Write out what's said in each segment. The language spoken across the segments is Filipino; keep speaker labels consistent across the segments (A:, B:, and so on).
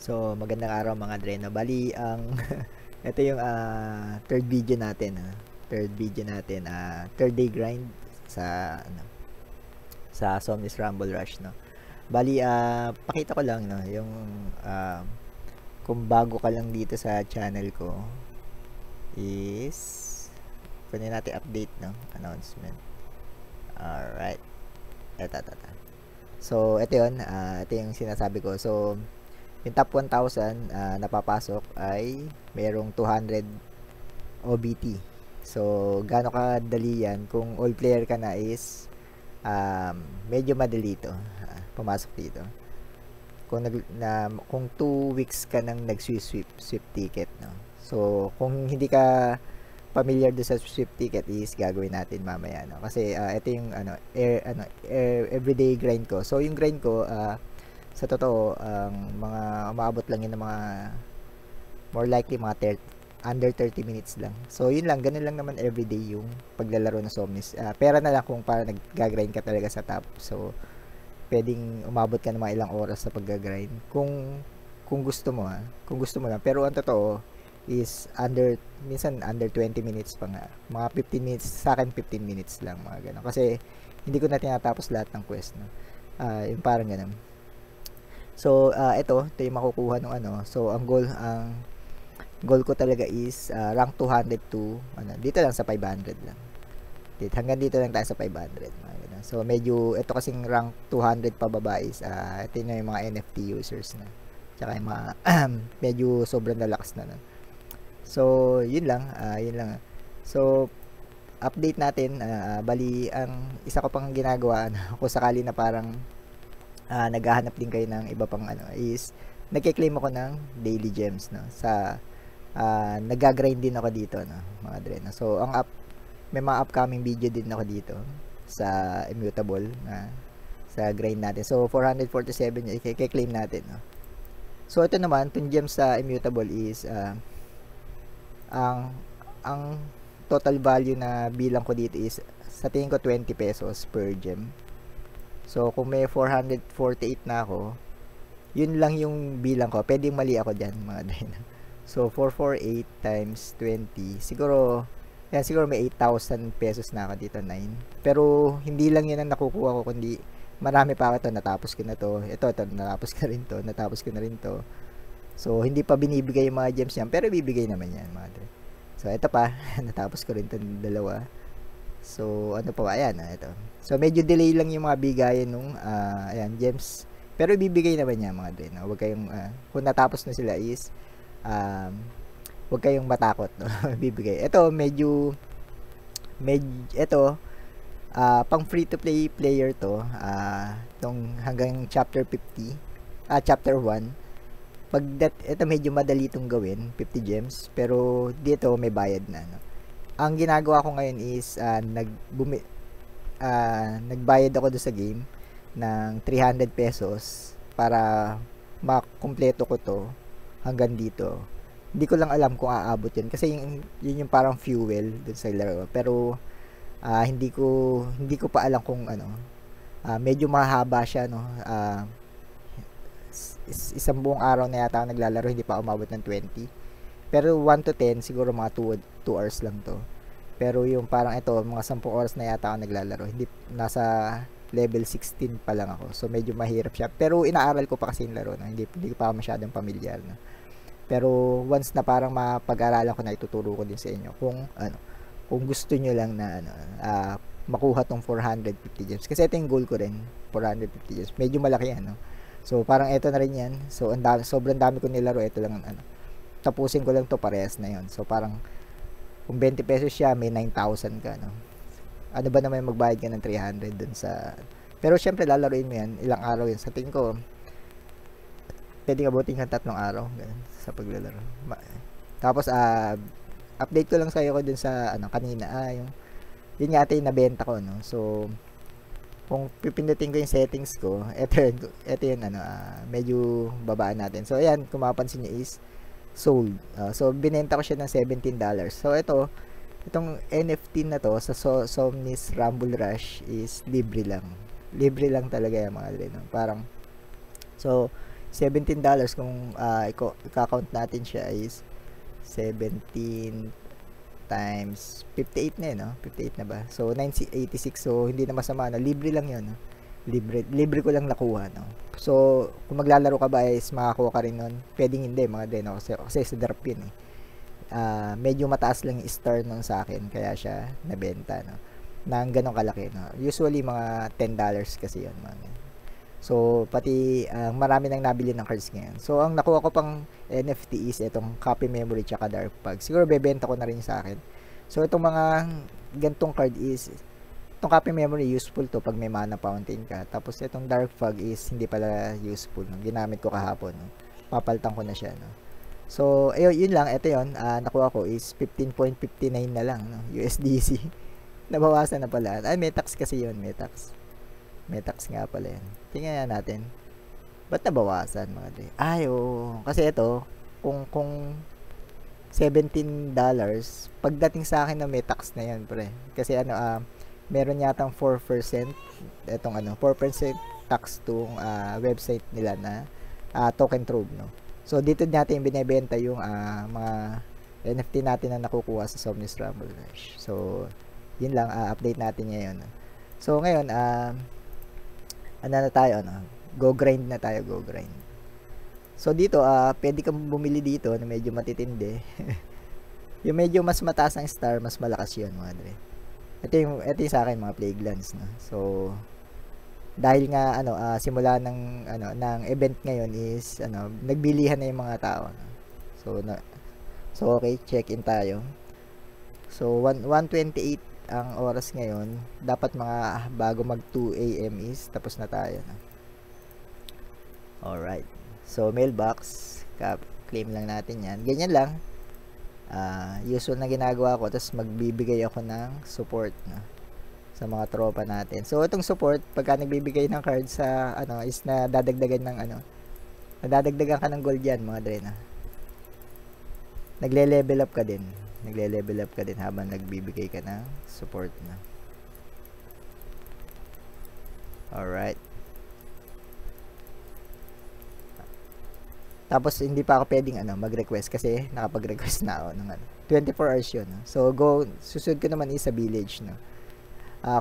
A: So, magandang araw mga Dreno. Bali, ang ito yung third video natin. Third video natin, third day grind sa sa Somnis Rumble Rush, no. Bali, pakita ko lang, no, yung kung bago ka lang dito sa channel ko is kunin natin update, no, announcement. Alright. Ito. So, ito yun. Ito yung sinasabi ko. So, yung top 1,000 napapasok ay merong 200 OBT. So, gaano kadali yan? Kung all player ka na is medyo madali ito. Pumasok dito. Kung 2 weeks ka nang nag-sweep ticket, no? So, kung hindi ka familiar do sa sweep ticket is gagawin natin mamaya, no? Kasi ito yung everyday grind ko. So, yung grind ko sa totoo, mga umaabot lang yun ng mga more likely mga under 30 minutes lang. So, yun lang. Ganun lang naman everyday yung paglalaro ng Somnis. Pera na lang kung para nag-grind ka talaga sa top. So, pwedeng umabot ka ng mga ilang oras sa pag-grind. Kung gusto mo, kung gusto mo lang. Pero ang totoo is minsan under 20 minutes pa nga. Mga 15 minutes, sa akin 15 minutes lang, mga ganun. Kasi, hindi ko na tinatapos lahat ng quest, no? Yung parang ganun. So, ito yung makukuha ng So, ang goal ko talaga is rank 200 to dito lang sa 500 lang. Hanggang dito lang tayo sa 500. So, medyo ito kasing rank 200 pababa is ito na yung mga NFT users na. Tsaka yung mga medyo sobrang lalakas na. So, yun lang. So, update natin. Bali, ang isa ko pang ginagawa kung sakali na parang naghahanap din kayo ng iba pang is nagke-claim ako ng daily gems, no, sa nagga-grind din ako dito, no, mga Dreno. So may mga upcoming video din ako dito sa Immutable na sa grind natin. So 447 yung i-claim natin, no. So ito naman, tong gems sa Immutable is ang total value na bilang ko dito is sa tingin ko 20 pesos per gem. So, kung may 448 na ako, yun lang yung bilang ko. Pwedeng mali ako dyan, mga Dreno. So, 448 times 20. Siguro may 8,000 pesos na ako dito, 9. Pero, hindi lang yun ang nakukuha ko, kundi marami pa ako ito. Natapos ko na to. Ito, natapos ko rin to. Natapos ko na rin to. So, hindi pa binibigay yung mga gems yan. Pero, bibigay naman yan, mga Dreno. So, ito pa. Natapos ko rin ito dalawa. So, ano pa ba? Ayan, ito. So, medyo delay lang yung mga bigayan nung, gems. Pero, ibibigay naman niya, mga Dreno. Huwag kayong, kung natapos na sila is, huwag kayong matakot, no? Ibibigay. Ito, ito, pang free-to-play player to, tong hanggang chapter 50, chapter 1. Ito medyo madali itong gawin, 50 gems. Pero, dito, may bayad na, no? Ang ginagawa ko ngayon is nagbayad ako doon sa game ng 300 pesos para makumpleto ko to hanggang dito. Hindi ko lang alam kung aabot yun kasi yun yung parang fuel doon sa laro. Pero hindi ko pa alam kung medyo mahaba siya, no. Isang buong araw na yata ako naglalaro, hindi pa umabot ng 20. Pero 1 to 10, siguro mga 2 hours lang to. Pero yung parang ito, mga 10 oras na yata ako naglalaro. Hindi, nasa level 16 pa lang ako. So, medyo mahirap siya. Pero inaaral ko pa kasi yung laro. No? Hindi ko pa masyadong pamilyar. No? Pero once na parang mapag-aralan ko na, ituturo ko din sa inyo. Kung gusto nyo lang na makuha tong 450 gems. Kasi ito yung goal ko rin, 450 gems. Medyo malaki yan. No? So, parang ito na rin yan. So, sobrang dami ko nilaro. Ito lang tapusin ko lang to, parehas na yon. So parang kung 20 pesos siya, may 9,000 ka, no. Ano ba naman magbayad ka ng 300 dun sa, pero syempre lalaruin mo yan, ilang araw yun. Sa tingin ko pwedeng abutin ka 3 araw ganun, sa paglalaro. Tapos update ko lang sa iyo ko dun sa kanina, yun nga ate yung nabenta ko, no. So kung pipindutin ko yung settings ko, ito yun medyo babaan natin. So ayan, kung mapapansin niyo is sold. So, binenta ko siya ng $17. So, itong NFT na to sa Somnis Rumble Rush is libre lang. Libre lang talaga yung mga Dreno. Parang, so, $17 kung i-count natin siya is 17 times 58 na yun, no? 58 na ba? So, 986. So, hindi na masama, no? Libre lang yun, no? Libre ko lang nakuha, no? So, kung maglalaro ka ba is makakuha ka rin nun. Pwedeng hindi, mga din, no? Kasi sa drop yun, eh. Medyo mataas lang yung star nun sa akin, kaya siya nabenta, no? Nang ganong kalaki, no? Usually, mga $10 kasi yun, mga. So, pati marami nang nabili ng cards ngayon. So, ang nakuha ko pang NFT is itong copy memory tsaka dark fog. Siguro bebenta ko na rin sa akin. So, itong mga gantong card is, itong copy memory useful to pag may mana fountain ka. Tapos, itong dark fog is hindi pala useful. No? Ginamit ko kahapon. No? Papalitan ko na siya. No? So, ayun, yun lang. Ito yun. Nakuha ko is 15.59 na lang. No? USDC. Nabawasan na pala. Ay, Metax kasi yun. Metax nga pala yan. Tingnan natin. Ba't nabawasan mga dre? Ay, oo. Kasi ito, kung $17, pagdating sa akin na may tax na yan, pre. Kasi meron yatang 4%, etong 4% tax tong website nila na Token Trove, no? So, dito natin binebenta yung mga NFT natin na nakukuha sa Somnius Rumble Rush. So, yun lang, update natin ngayon. So, ngayon, ano na tayo, go grind na tayo, go grind. So dito, pwede kang bumili dito na medyo matitindi. Yung medyo mas mataas ang star, mas malakas yun, mga dre. Ito yung sa akin, mga Plaguelands, no? So, dahil nga, simula ng event ngayon is, nagbilihan na yung mga tao, no? So, okay, check in tayo. So, 1:28 ang oras ngayon. Dapat mga bago mag 2 AM is tapos na tayo, no? Alright. So, mailbox. Claim lang natin yan. Ganyan lang. Usual na ginagawa ko. Tapos, magbibigay ako ng support, no? Sa mga tropa natin. So, itong support, pagka nagbibigay ng card sa, is nadadagdagan ng, nadadagdagan ka ng gold yan, mga dre, na. Nagle-level up ka din. Habang nagbibigay ka ng support na. Alright. Tapos, hindi pa ako pwedeng mag-request kasi nakapag-request na ako ng 24 hours yun. No? So, susunod ko naman is sa village. No?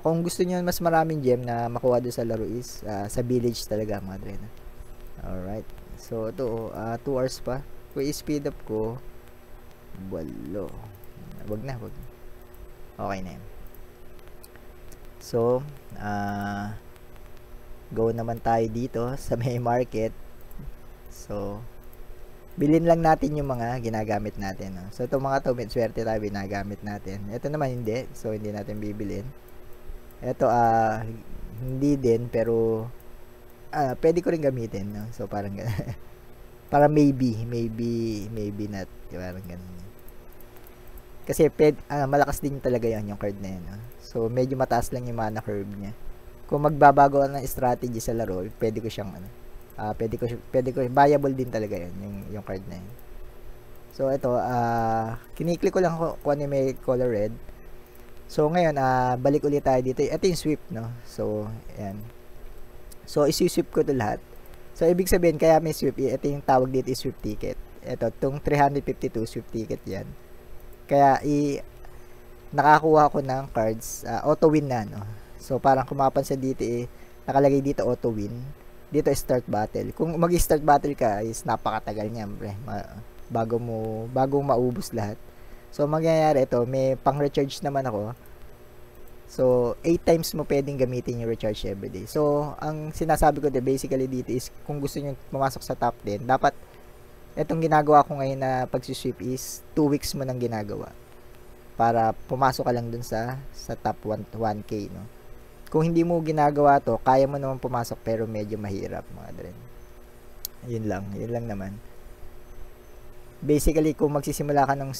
A: Kung gusto niyo mas maraming gem na makuha doon sa laro is sa village talaga, mga dre. No? Alright. So, ito, 2 hours pa. Kung i-speed up ko, 8. Wag na. Okay na yun. So, go naman tayo dito sa may market. So, bilhin lang natin yung mga ginagamit natin. No? So, itong mga to, swerte tayo ginagamit natin. Ito naman hindi. So, hindi natin bibilin. Ito, hindi din, pero pwede ko rin gamitin. No? So, parang para maybe not. Parang ganun. Kasi malakas din talaga yung card na yun. No? So, medyo mataas lang yung mana curve niya. Kung magbabago ng strategy sa laro, pwede ko siyang pwede ko viable din talaga yun, yung card na yun. So, ito, kiniklik ko lang kung ano may color red. So, ngayon, balik ulit tayo dito. Ito yung sweep, no? So, ayan. So, isi-sweep ko ito lahat. So, ibig sabihin, kaya may sweep, ito yung tawag dito is sweep ticket. Ito, itong 352 sweep ticket yan. Kaya, nakakuha ko ng cards, auto win na, no? So, parang kumapansin dito, nakalagay dito auto win. Dito, start battle. Kung mag-start battle ka, is napakatagal niya, pre. Bago maubos lahat. So, mangyayari ito, may pang-recharge naman ako. So, 8 times mo pwedeng gamitin yung recharge everyday. So, ang sinasabi ko basically dito is, kung gusto nyo pumasok sa top 10, dapat itong ginagawa ko ngayon na pagsisweep is 2 weeks mo nang ginagawa para pumasok ka lang dun sa top 1K, no? Kung hindi mo ginagawa to, kaya mo naman pumasok pero medyo mahirap, mga dren. Yun lang naman. Basically, kung magsisimula ka ng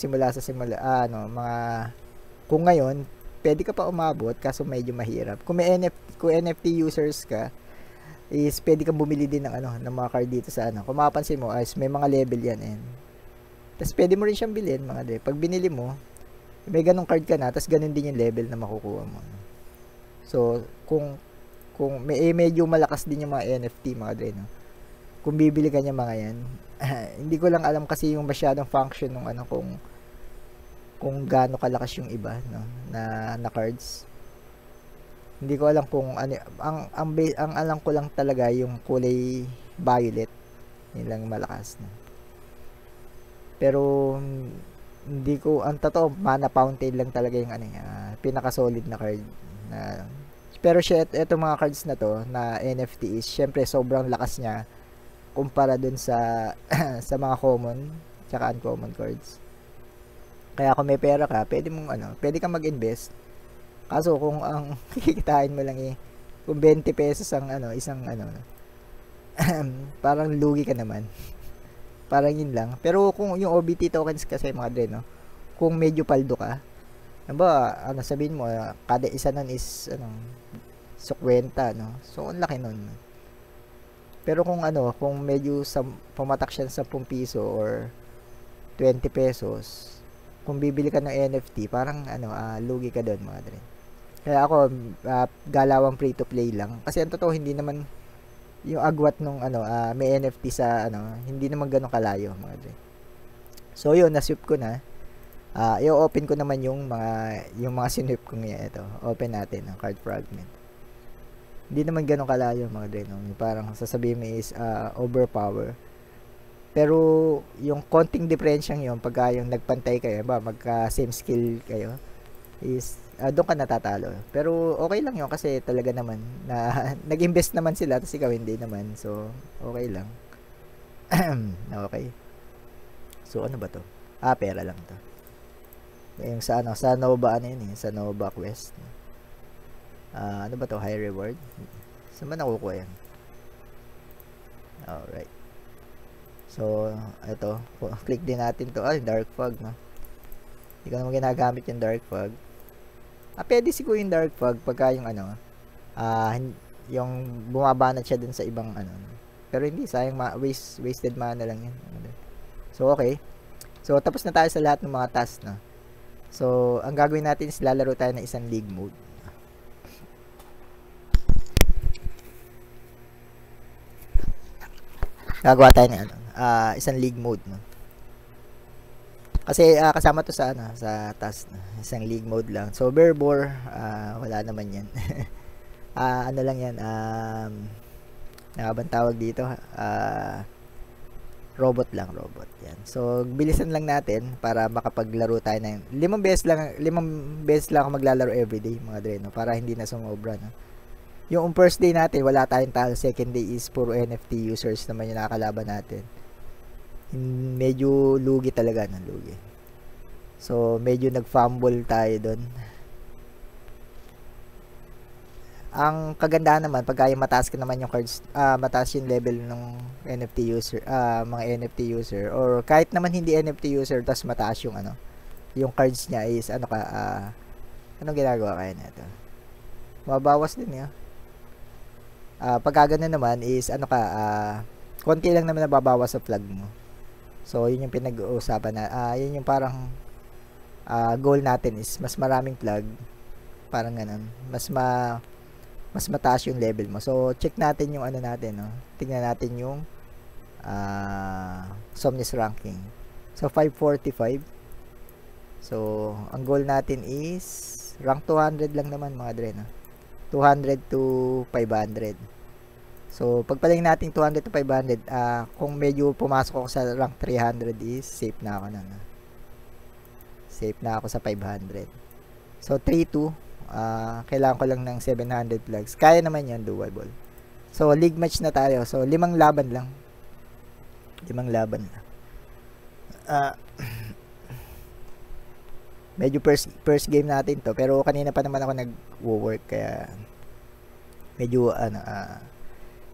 A: kung ngayon, pwede ka pa umabot kaso medyo mahirap. Kung NFT users ka, is pwede kang bumili din ng mga card dito sa Kung mapapansin mo, may mga level yan. Tapos pwede mo rin siyang bilhin, mga dre. Pag binili mo, may ganong card ka na, tapos ganun din yung level na makukuha mo. So, kung medyo malakas din yung mga NFT, mga dre, no? kung bibili ka niya mga yan. Hindi ko lang alam kasi yung masyadong function ng ano, kung gaano kalakas yung iba, no, na cards. Hindi ko alam kung ano, ang alam ko lang talaga yung kulay violet, yun lang malakas, no. Pero hindi ko, ang totoo, mana fountain lang talaga yung ano, pinaka solid na card na. Pero shit, eto mga cards na to na NFT is syempre sobrang lakas niya kumpara dun sa sa mga common tsaka uncommon cards. Kaya kung may pera ka, pwede kang mag-invest. Kaso kung ang kikitain mo lang kung 20 pesos ang isang parang lugi ka naman. Parang yun lang. Pero kung yung OBT tokens kasi mga dre, no, kung medyo paldo ka, sabihin mo, kada isa nun is 50, no. So ang laki nun. Pero kung medyo pumatak siya sa 10 piso or 20 pesos, kung bibili ka ng NFT, parang lugi ka doon mga dre. Kaya ako, galawang free to play lang. Kasi ang totoo, hindi naman yung agwat nung may NFT sa hindi naman ganun kalayo mga dre. So yun, na-sweep ko na. I-open ko naman yung mga sinwip ko ngayon. Ito, open natin ang card fragment. Hindi naman ganun kalayo mga dre, no? Parang sasabihin mo is overpower. Pero yung konting diferensyang yun, pagka yung nagpantay kayo, magka same skill kayo, is doon ka natatalo. Pero okay lang yun kasi talaga naman na nag-invest naman sila tapos ikaw hindi naman. So okay lang. Okay. So ano ba to? Pera lang to. Yung sa Nova sa Nova Quest. Ano ba to? High reward. Saan ba nakukuha yan? Alright. So, ito. Click din natin to. Dark fog, no? Hindi ko naman ginagamit yung dark fog. Pwede siguro yung dark fog pagka yung yung bumabanat siya dun sa ibang Pero hindi, sayang wasted mana lang yun. So, okay. So, tapos na tayo sa lahat ng mga tasks, no? So, ang gagawin natin is lalaro tayo ng isang league mode. Gagawa tayo ng isang league mode, no? Kasi kasama to sa task, isang league mode lang. So Bearbore, wala naman 'yan. Ano lang 'yan, nakabang tawag dito, robot lang, robot. Yan. So bilisan lang natin para makapaglaro tayo ng 5 beses lang ako maglalaro everyday, mga dre, no? Para hindi na sumobra, no? Yung first day natin, wala tayong talo. Second day is puro NFT users naman yung nakakalaban natin. Medyo lugi talaga, lugi. So, medyo nag-fumble tayo doon. Ang kagandahan naman, pagka yung mataas ka naman yung cards, mataas yung level ng NFT user, mga NFT user, or kahit naman hindi NFT user, tas mataas yung yung cards niya is anong ginagawa kaya nito? Mabawas din yun. Pagka ganun naman is konti lang naman nababawas sa flag mo. So, yun yung pinag-uusapan na, yun yung parang goal natin is mas maraming flag, parang ganun, mas mataas yung level mo. So, check natin yung natin, no? Tingnan natin yung Somnis ranking. So, 545. So, ang goal natin is rank 200 lang naman, mga dre, no? 200 to 500. So, pagpaling natin 200 to 500, kung medyo pumasok ako sa rank 300 is safe na ako na. Safe na ako sa 500. So, 3-2. Kailangan ko lang ng 700 flags. Kaya naman yan, doable. So, league match na tayo. So, 5 laban lang. 5 laban lang. Medyo first game natin to. Pero kanina pa naman ako nag-work. Kaya, medyo,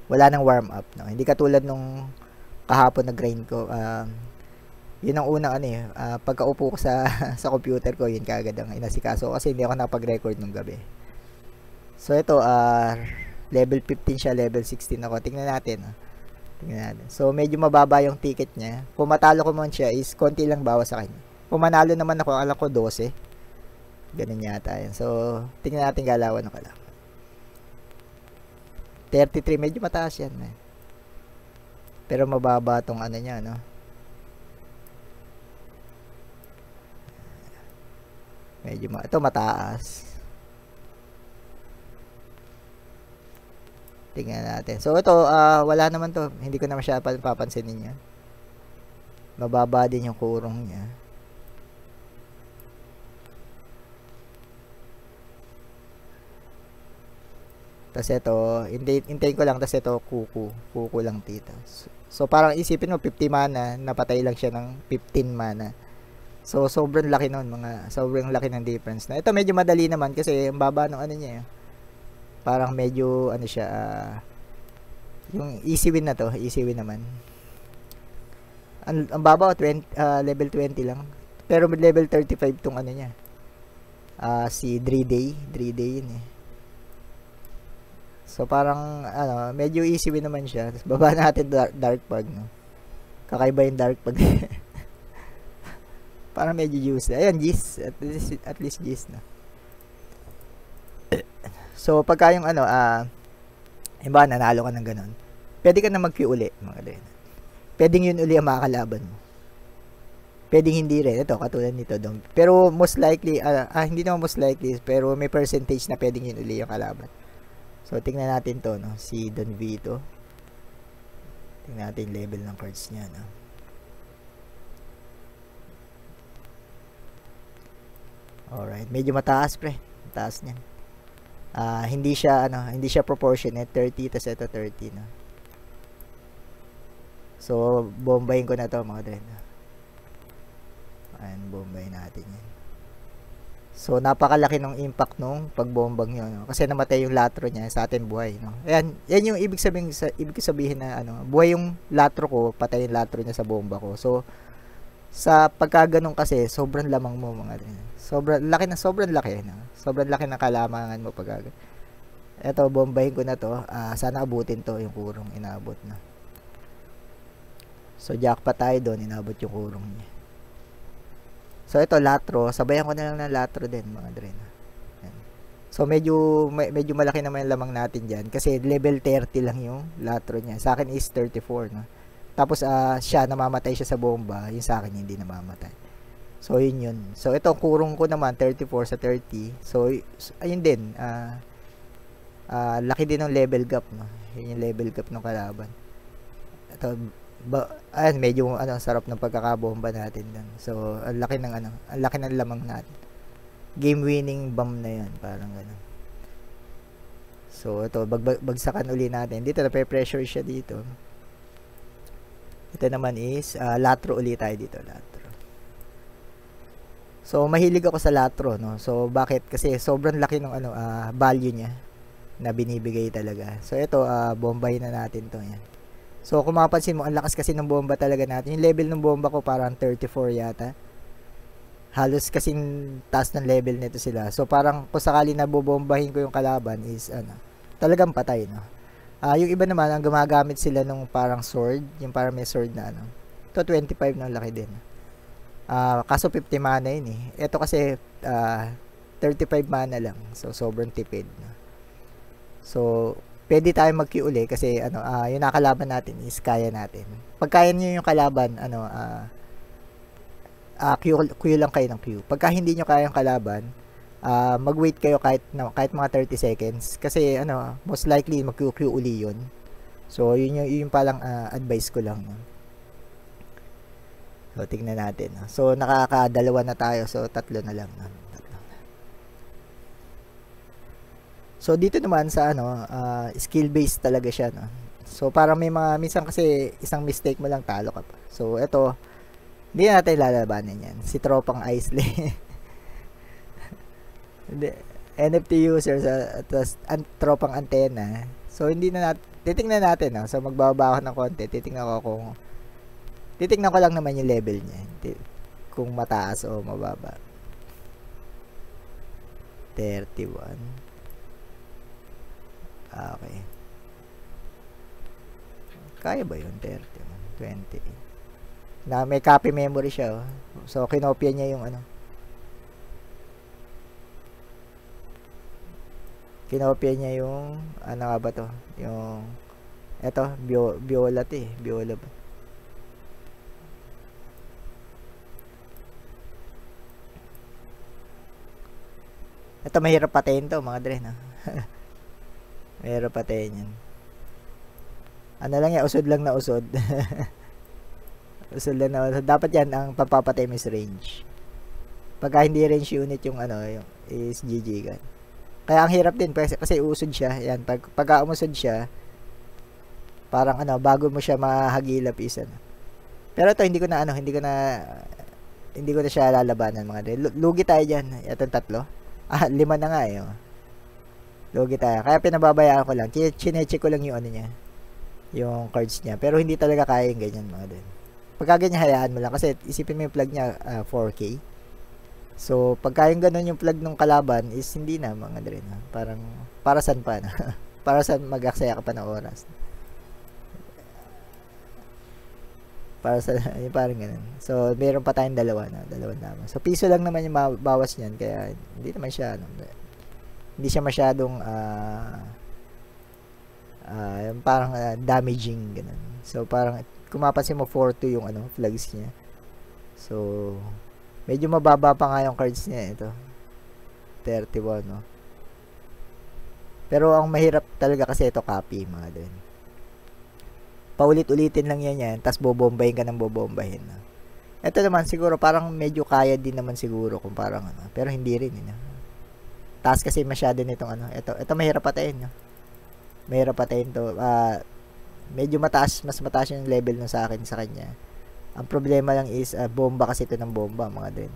A: wala nang warm up, no? Hindi katulad nung kahapon na grind ko. Yun ang unang pagkaupo ko sa sa computer ko, yun kaagad ang inasikaso kasi hindi ako nakapag-record nung gabi. So ito level 15 siya, level 16 ako. Tingnan natin. Tingnan natin. So medyo mababa yung ticket niya. Kung matalo ko man siya is konti lang bawas sa kanya. Kung manalo naman ako, alam ko 12. Ganun yata yan. So tingnan natin galawan ko lang. 33, medyo mataas yan. Pero mababa tong ano niya, no? Medyo ito mataas. Tingnan natin. So ito, wala naman to. Hindi ko na masyadong papansinin niya. Mababa din yung kurong niya. Tapos ito, hintayin ko lang. Tapos ito, kuku lang tita. So parang isipin mo, 50 mana, napatay lang siya ng 15 mana. So sobrang laki nun, sobrang laki ng difference na. Ito medyo madali naman kasi ang baba ng ano niya. Parang medyo ano siya, yung easy win na to, easy win naman. Ang baba, level 20 lang. Pero level 35 tong ano niya. Si Dreday yun eh. So parang ano, medyo easy win naman siya. Tapos baba natin dark pag, no. Kakaiba yung dark pag. Parang medyo juicy. Ayun, G's. At least G's na. So pagka yung ano, ba nanalo ka ng ganun, pwede ka na mag-queue uli, mga din. Pwedeng yun uli ang makakalaban mo. Pwedeng hindi rin. Ito, katulad nito. Pero most likely, hindi naman most likely, pero may percentage na pwedeng yun uli yung kalaban. So, tingnan natin to, no? Si Don Vito. Tingnan natin level ng cards niya, no? Alright. Medyo mataas, pre. Mataas niyan. Hindi siya proportionate. 30, tas ito 30, no? So, bombayin ko na to, mga dren. Ayan, bombayin natin yan. So, napakalaki ng impact nung pagbombang yun, no? Kasi namatay yung latro niya sa atin buhay, no? Ayan, yan yung ibig sabihin na, ano, buhay yung latro ko, patay yung latro niya sa bomba ko. So, sa pagkaganon kasi, sobrang lamang mo, mga dren. Sobrang laki, no? Sobrang laki ng kalamangan mo pag eto, bombayin ko na to. Sana abutin to yung kurong inaabot na. So, jackpot tayo doon. Inabot yung kurong niya. So, ito, latro. Sabayan ko na lang ng latro din, mga dren. So, medyo malaki naman yung lamang natin dyan. Kasi, level 30 lang yung latro niya. Sa akin is 34, no? Tapos, siya, namamatay siya sa bomba. Yung sa akin, hindi namamatay. So, yun. So, ito, kurong ko naman, 34 sa 30. So, ayun din. Laki din ng level gap, no? Yun yung level gap ng kalaban. Ito, ayan, medyo sarap ng pagkakabomba natin dun. So, ang laki ng lamang natin. Game winning bomb na 'yan, parang gano'n. So, ito, bagsakan uli natin. Dito na-pressure siya dito. Ito naman is latro uli tayo dito, latro. So, mahilig ako sa latro, no. So, bakit? Kasi sobrang laki ng value niya na binibigay talaga. So, ito, bombayin na natin 'to, yan. So, kung mapapansin mo, ang lakas kasi ng bomba talaga natin. Yung level ng bomba ko parang 34 yata. Halos kasing taas ng level nito sila. So, parang kung sakali na bobombahin ko yung kalaban is, talagang patay, no? Yung iba naman, ang gumagamit sila nung parang sword. Yung parang may sword na, Ito, 25 na laki din. Kaso 50 mana yun, eh. Ito kasi, 35 mana lang. So, sobrang tipid, no? So, pwede tayo mag-queue uli kasi yung nakalaban natin is kaya natin. Pag kaya niyo yung kalaban, queue lang kayo ng queue. Pagka hindi niyo kaya yung kalaban, mag-wait kayo kahit mga 30 seconds kasi most likely mag-queue uli yun. So, yun palang advice ko lang. So, tingnan natin. So, nakakadalawa na tayo. So, tatlo na lang. So, dito naman sa skill based talaga siya, no. So, parang minsan kasi isang mistake mo lang talo ka pa. So, ito, hindi natin lalabanan yan. Si Tropang Isley. NFT users at Tropang Antena. So, hindi na natin, titingnan natin, no. So, magbababa ako ng konti. Titingnan ko lang naman yung level niya. Kung mataas o mababa. 31. Okay. Kaya ba yun? 30, 20. Na may copy memory siya, oh. So, kinopya niya yung kinopya niya yung nga ba to? Yung Eto, Viola to eh. Viola ba? Ito, mahirap patayin to, mga dre, no? Mahirap patayin yan. Ano lang yan, usod lang na usod. Usod lang na usod. Dapat yan, ang papapatay mo is range. Pagka hindi range unit yung ano, yung is GG gun. Kaya ang hirap din, kasi usod siya. Yan, pagka umusod siya, parang ano, bago mo siya mahagilap is ano. Pero ito, hindi ko na siya lalabanan, mga dre. Lugi tayo dyan. Itong tatlo. 5 na nga eh. Oh. Lugi tayo. Kaya pinababayaan ko lang. Chinecheck ko lang yung ano niya. Yung cards niya. Pero hindi talaga kaya yung ganyan, mga dre. Pagka ganyan, hayaan mo lang. Kasi isipin mo yung plug niya 4K. So, pagka yung ganun yung plug ng kalaban is hindi na, mga dre. No? Parang, para saan pa na? Para saan mag-aksaya ka pa ng oras? Para sa yung parang ganun. So, meron pa tayong dalawa naman. So, piso lang naman yung bawas niyan, kaya hindi naman siya hindi siya masyadong yung parang damaging ganun. So, parang kung mapansin mo 4-2 yung ano, flags niya. So, medyo mababa pa nga yung cards niya ito. 31, no. Pero ang mahirap talaga kasi ito copy, mga din. Paulit-ulitin lang yan, tas bobombahin ka ng bobombahin. Ito naman siguro parang medyo kaya din naman siguro kung parang ano, pero hindi rin eh. Taas kasi masyado nitong ano. Ito mahirap patayin, no. Mahirap patayin to. Medyo mas mataas yung level nung sa akin sa kanya. Ang problema lang is bomba kasi ito ng bomba, mga din.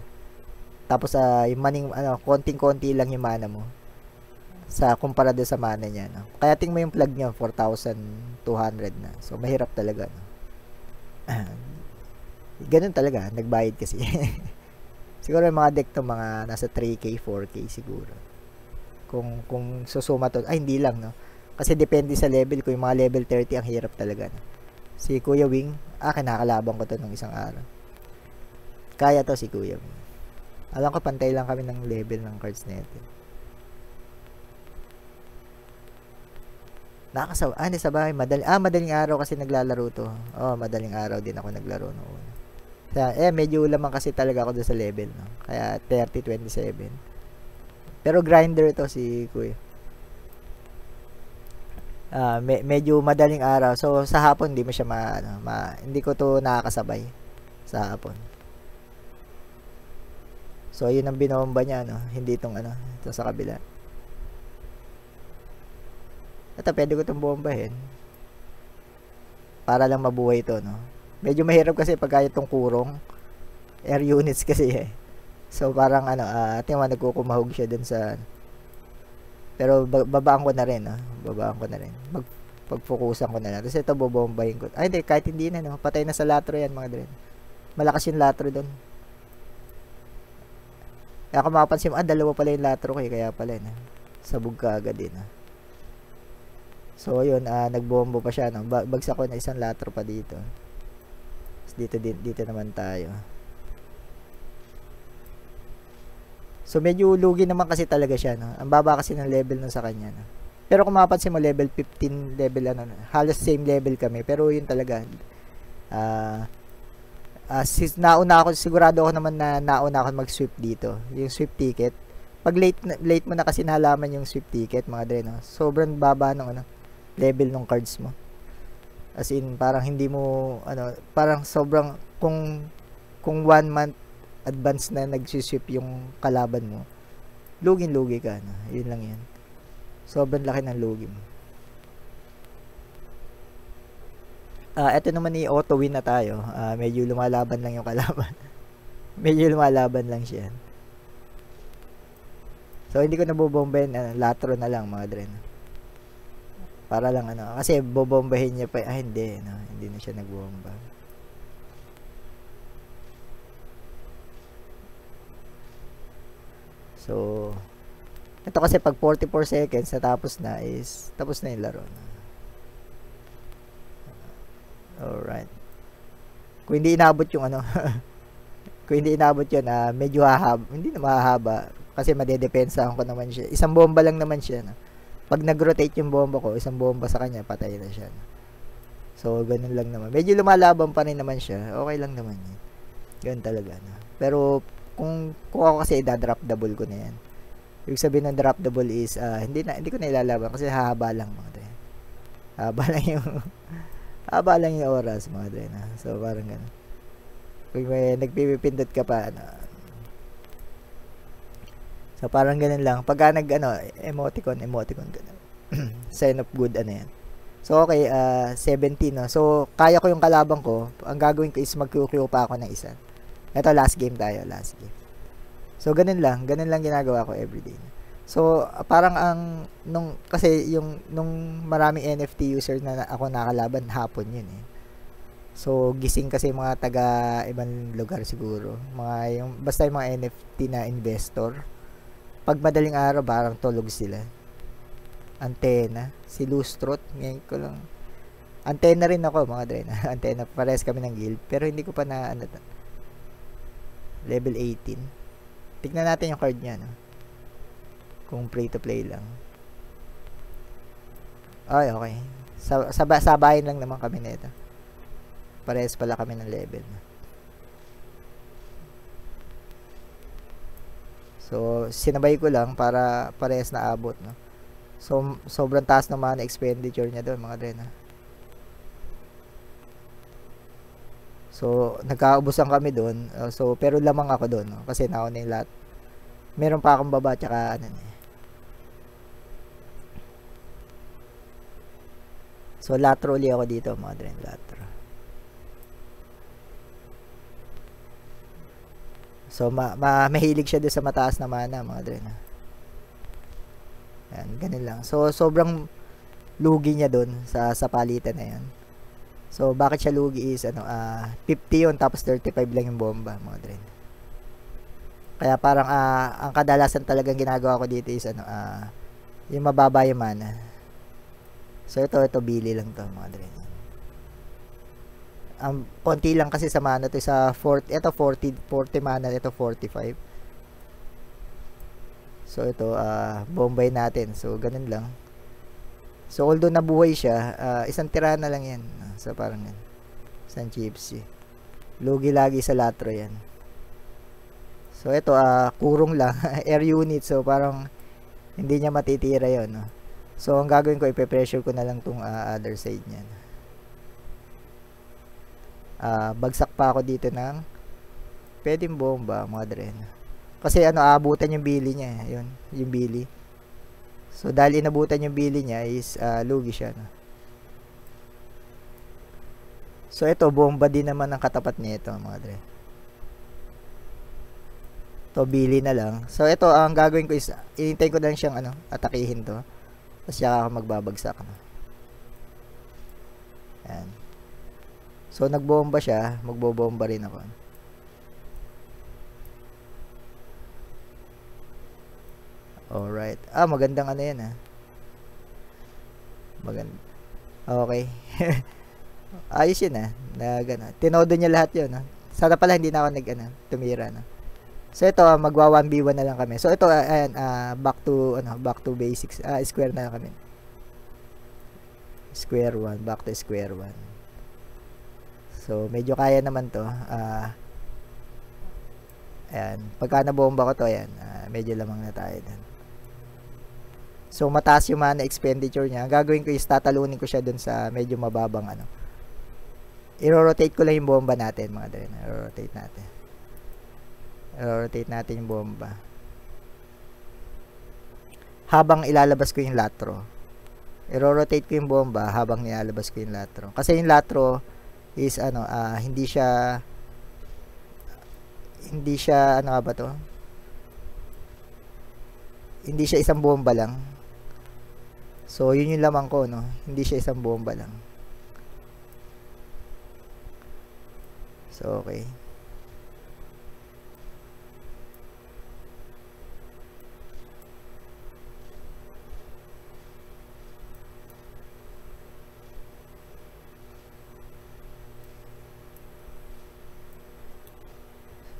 A: Tapos yung maning ano, konting-konti lang yung mana mo sa kumpara doon sa mana niya, no? Kaya tingnan mo yung plug niya 4,200 na. So mahirap talaga, no? Ganun talaga, nagbayad kasi. Siguro yung mga deck to mga nasa 3K, 4K siguro. Kung susuma to, ay hindi lang, no? Kasi depende sa level ko, yung mga level 30 ang hirap talaga, no? Si Kuya Wing, kinakalaban ko to nung isang araw. Kaya to si Kuya Wing. Alam ko pantay lang kami ng level ng cards natin. Hindi sa bahay. Madaling araw kasi naglalaro to. Madaling araw din ako naglaro noon. Kaya, medyo lamang kasi talaga ako doon sa level, no? Kaya 30-27. Pero grinder to si Kuya. Medyo madaling araw. So, sa hapon, hindi mo siya hindi ko to nakakasabay sa hapon. So, yun ang binomba niya, no? Hindi itong ito sa kabila. Ito, pwede ko itong bombahin. Para lang mabuhay ito, no? Medyo mahirap kasi pagka itong kurong. Air units kasi eh. So, parang ating nagkukumahog siya dun sa... Pero, babaan ko na rin, no? Babaan ko na rin. Pagfokusan ko na lang. Tapos ito, bobombahin ko. Hindi, kahit hindi na, no? Patay na sa latro yan, mga dren. Malakas yung latro dun. Kaya kung mapapansin mo, dalawa pala yung latro ko eh. Kaya pala, no? Sabog ka agad din, no? So, yun, nagbombo pa siya, no? Bagsak ko na isang latro pa dito. Dito naman tayo. So, medyo lugi naman kasi talaga siya, no? Ang baba kasi ng level nun sa kanya, no? Pero kung mapapansin mo, level 15, level halos same level kami. Pero yun talaga, sigurado ako naman na nauna ako mag-sweep dito. Yung sweep ticket. Pag late mo na kasi nalaman yung sweep ticket, mga dre, no? Sobrang baba ng level ng cards mo. As in, parang hindi mo, parang sobrang, kung 1 month advance na nag-sweep yung kalaban mo, lugi ka, no? Yun lang yan. Sobrang laki ng lugi mo. Eto naman auto win na tayo. Medyo lumalaban lang yung kalaban. Medyo lumalaban lang siya. So, hindi ko nabobombahin, latro na lang, mga dren. Para lang kasi bobombahin niya pa, hindi, hindi na siya nagbomba. So, ito kasi pag 44 seconds natapos na tapos na yung laro. Alright. Kung hindi inabot yung kung hindi inabot yun, medyo hahaba. Hindi na mahahaba kasi madedepensahan ko naman siya. Isang bomba lang naman siya, no? Pag nag-rotate yung bomba ko, isang bomba sa kanya, patay na siya, no? So, ganun lang naman. Medyo lumalaban pa rin naman siya. Okay lang naman yun. Ganun talaga. No? Pero, kung ako kasi idadrop the ball ko na yan. Ibig sabihin ng drop the ball is, hindi ko na ilalaban kasi hahaba lang mga dre. Haba lang yung, haba lang yung oras mga dre. Na. So, parang ganun. Kung may nagpipindot ka pa, so, parang ganun lang. Pagka emoticon, ganun. Sign of good, yan. So, okay, 17, no? So, kaya ko yung kalabang ko. Ang gagawin ko is mag-QQ pa ako ng isa. Ito, last game tayo, last game. So, ganun lang ginagawa ko everyday. So, parang kasi nung maraming NFT user na ako nakalaban, hapon yun eh. So, gising kasi mga taga ibang lugar siguro. Basta yung mga NFT na investor. Pag madaling araw, parang tulog sila. Antena. Si Lustrot. Ngayon ko lang. Antena rin ako, mga dre. Antena. Pares kami ng guild. Pero hindi ko pa level 18. Tignan natin yung card niya. No? Kung free to play lang. Ay, okay. Sabayin lang naman kami nito. Pares pala kami ng level. So, sinabay ko lang para parehas na abot, no? So, sobrang taas naman ang expenditure niya doon, mga dre, na. So, nagkaubusan kami doon. So, pero lamang ako doon, no? Kasi nauna yung lahat. Meron pa akong baba, tsaka So, latro ulit ako dito, mga dre, latro. So, mahilig siya doon sa mataas na mana, mga dre, na. Yan, ganun lang. So, sobrang lugi niya doon sa palitan na yan. So, bakit siya lugi is, 50 yun, tapos 35 lang yung bomba, mga dre. Kaya parang, ang kadalasan talagang ginagawa ko dito is, yung mababa yung mana. So, ito, bili lang to, mga dre. Konti lang kasi sa mana to, sa 40 mana, ito 45. So, ito, bombay natin. So, ganun lang. So, although nabuhay siya, isang tira na lang yan. So, parang yan. Isang gypsy. Lugi lagi sa latro yan. So, ito, kurong lang. Air unit. So, parang hindi niya matitira yon, no? So, ang gagawin ko, ipe-pressure ko na lang tong other side niyan. Bagsak pa ako dito ng pwedeng bomba, mga dren. Kasi aabutan yung bili niya, yun, yung bili. So, dahil inabutan yung bili niya is lugi siya, no? So, ito, bomba din naman ang katapat niya ito, mga dre. To bili na lang. So, ito, ang gagawin ko is, inintay ko lang siyang, atakihin to. Tapos siya ako magbabagsak, no? Yan. So, nagbomba siya, magbobomba rin ako. Alright. Magandang yan, Maganda. Okay. Ayos yun, tinodo niya lahat yun, Sana pala hindi na ako tumira, So, ito, magwa 1v1 na lang kami. So, ito, ayan, back to basics. Square na lang kami. Square 1, back to square 1. So, medyo kaya naman to. Ayan, pagka nabomba ko to, ayan, medyo lamang na tayo dun. So, mataas yung mana expenditure niya. Ang gagawin ko is tatalunin ko siya dun sa medyo mababang i-rotate ko lang yung bomba natin, mga dre. I-rotate natin. I-rotate natin yung bomba. Habang ilalabas ko yung latro. I-rotate ko yung bomba habang nilalabas ko yung latro. Kasi yung latro is hindi siya hindi siya isang bomba lang. So, yun yung lamang ko, no? Hindi siya isang bomba lang. So, okay.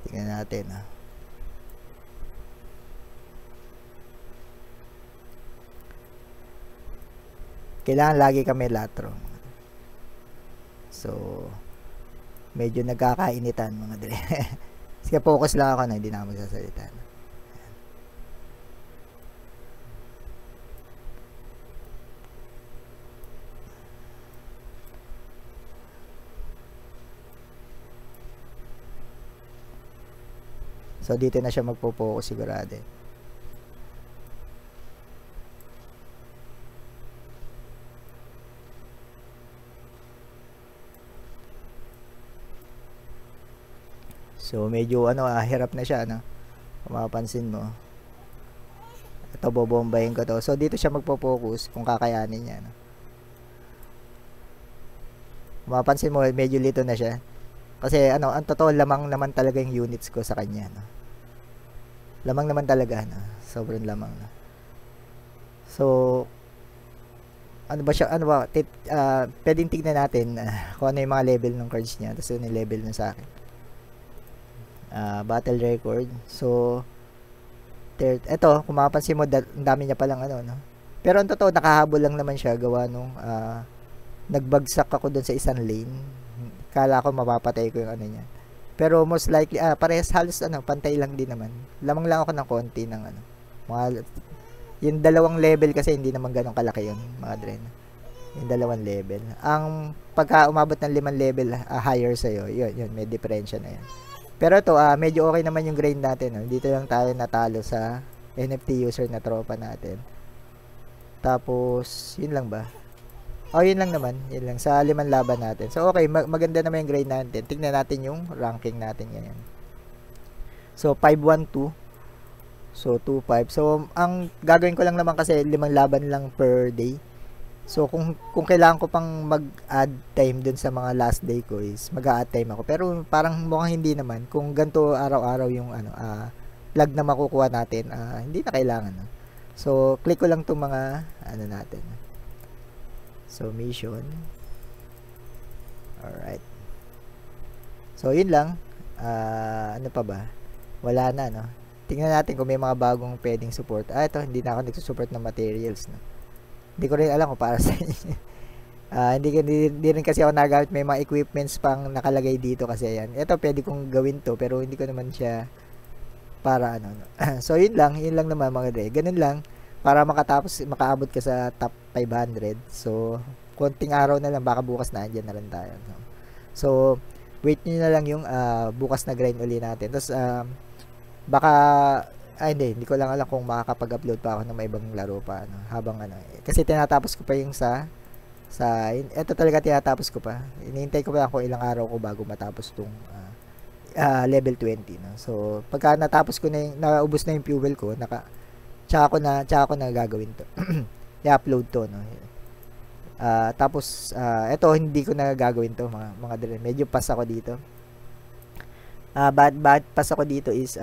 A: Tingnan natin, Kailangan lagi kami latro. So, medyo nagkakainitan mga dre. Sige, focus lang ako na hindi na ako magsasalita. So, dito na siya magpo-focus sigurado. So, medyo hirap na siya, kung mapapansin mo. Ito, bobombahin ko to. So, dito siya magpo-focus kung kakayanin niya, Kung mapapansin mo, medyo lito na siya. Kasi, ang totoo, lamang naman talaga yung units ko sa kanya, Lamang naman talaga, Sobrang lamang, So, ano ba siya, pwedeng tignan natin kung ano yung mga level ng cards niya. Tapos yun yung level na sa akin. Battle record. So, eto, kung mapapansin mo, ang dami niya palang Pero ang totoo, nakahabol lang naman siya gawa nung nagbagsak ako dun sa isang lane. Kala ko mapapatay ko yung niya. Pero most likely, parehas halos pantay lang din naman. Lamang lang ako ng konti ng yung dalawang level kasi hindi naman ganun kalaki yun, mga dren. Yung dalawang level. Ang pagka umabot ng 5 level higher sa'yo, yun, may diferensya na yan. Pero ito, medyo okay naman yung grind natin. Dito lang tayo natalo sa NFT user na tropa natin. Tapos, yun lang ba? Yun lang naman. Yun lang. Sa 5 laban natin. So, okay. Maganda naman yung grind natin. Tignan natin yung ranking natin ngayon. So, 5-1-2. So, 2-5. So, ang gagawin ko lang naman kasi 5 laban lang per day. So, kung kailangan ko pang mag-add time dun sa mga last day ko is mag-add time ako. Pero parang mukhang hindi naman. Kung ganito araw-araw yung lag na makukuha natin, hindi na kailangan. So, click ko lang itong mga natin. So, mission. Alright. So, yun lang. Ano pa ba? Wala na, Tingnan natin kung may mga bagong pwedeng support. Ito, hindi na ako nagsusupport ng materials, Hindi ko rin alam kung para sa inyo. Hindi rin kasi ako nagamit. May mga equipments pang nakalagay dito kasi yan. Ito, pwede kong gawin to, pero hindi ko naman siya para So, yun lang naman mga dre. Ganun lang. Para makaabot ka sa top 500. So, konting araw na lang, baka bukas na andyan na rin tayo. So, wait nyo na lang yung bukas na grind uli natin. Tapos, baka, hindi ko lang alam kung makakapag-upload pa ako ng may ibang laro pa, habang kasi tinatapos ko pa yung ito talaga tinatapos ko pa. Hinihintay ko pa kung ilang araw ko bago matapos tong level 20, So, pagka natapos ko na naubos na yung fuel ko, tsaka ko na gagawin to. I-upload to, tapos, ito, hindi ko na gagawin to, mga dre. Medyo pass ako dito. Bad pass ako dito is,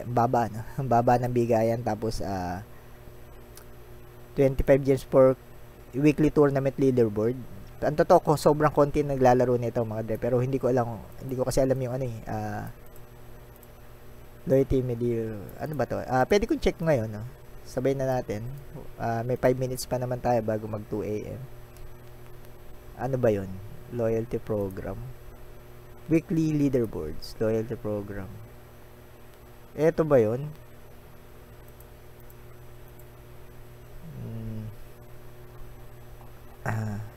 A: baba, baba ng bigayan. Tapos, 25 gems for weekly tournament leaderboard. Ang totoo ko, sobrang konti naglalaro nito, mga dre. Pero hindi ko kasi alam yung loyalty medal, ano ba to? Pwede kong check ngayon, Sabay na natin. May 5 minutes pa naman tayo bago mag 2 AM. Ano ba yun? Loyalty program. Weekly leaderboards. Loyalty program. Eto ba yun?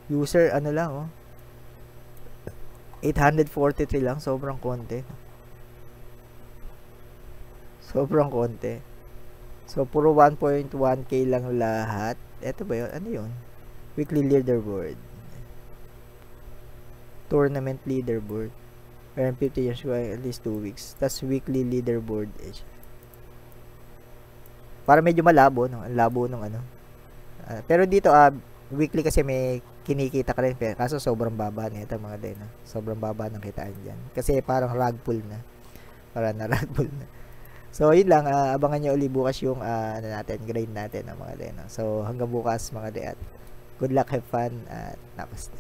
A: User, lang, 843 lang. Sobrang konti. So, puro 1.1k lang lahat. Eto ba yun? Ano yun? Weekly leaderboard. Tournament leaderboard. Meron 50 years ko at least 2 weeks. Tas weekly leaderboard. Para medyo malabo, Ang labo nung pero dito, weekly kasi may kinikita ka rin. Kaso sobrang baba nito, mga din. Sobrang baba ng kitaan dyan. Kasi parang rug pull na. Parang na rug pull na. So, yun lang. Abangan nyo uli bukas yung grind natin, mga din. So, hanggang bukas, mga din. Good luck, have fun, at namaste.